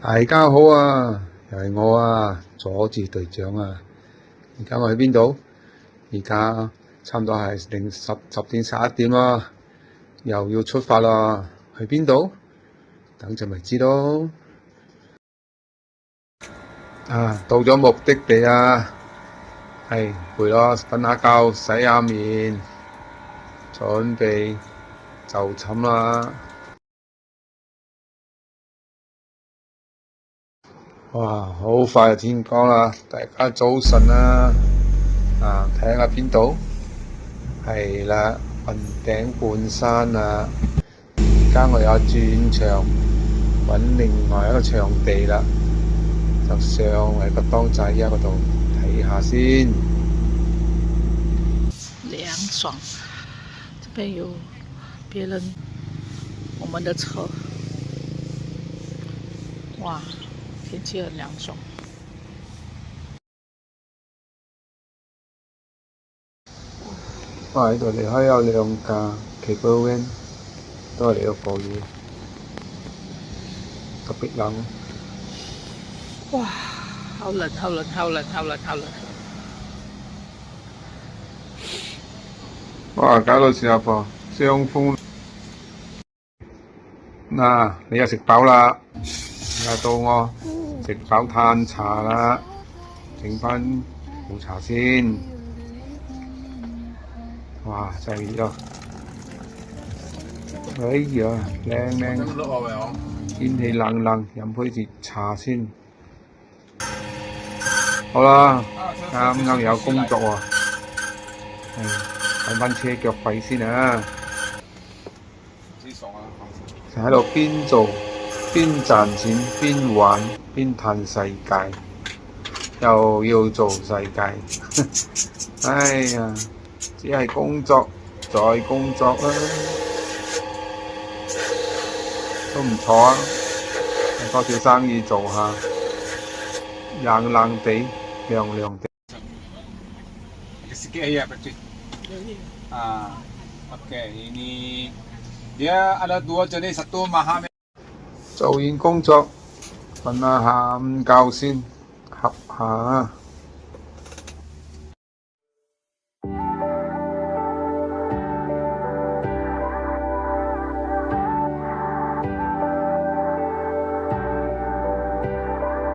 大家好啊，又係我啊，佐治隊長啊。而家我喺邊度？而家差唔多係10點11點啦，又要出發啦。去邊度？等陣咪知咯。到咗目的地啊，係攰咯，瞓下覺，洗下面，準備就寢啦。哇，好快就天光啦！大家早晨啦。睇下邊度？係啦，雲頂半山啊。而家我有轉場，揾另外一個場地啦，就上嚟個當仔一嗰度睇下先。涼爽，這邊有別人，我們的車，哇，天氣很涼爽。哇！呢度離開有兩架 cable van，都係嚟到過夜，特別冷。哇，好冷，好冷，好冷，好冷，好冷。哇！搞到新加坡傷風。你又食飽啦，而家到我食飽嘆茶啦，整翻壺茶先。哇！真係熱啊！哎呀，靚，天氣冷，飲杯熱茶先。好啦，啱有工作喎，揾翻車腳費先啊！就喺度邊做邊賺錢，邊玩邊嘆世界，又要做世界。哎呀，只係工作再工作啦，都唔錯啊！有多少生意做下，冷地，涼地。Sikit air Patrick. Okey, ini dia ada dua jenis, satu mahal. 做完工作，瞓下下午覺先，瞌下。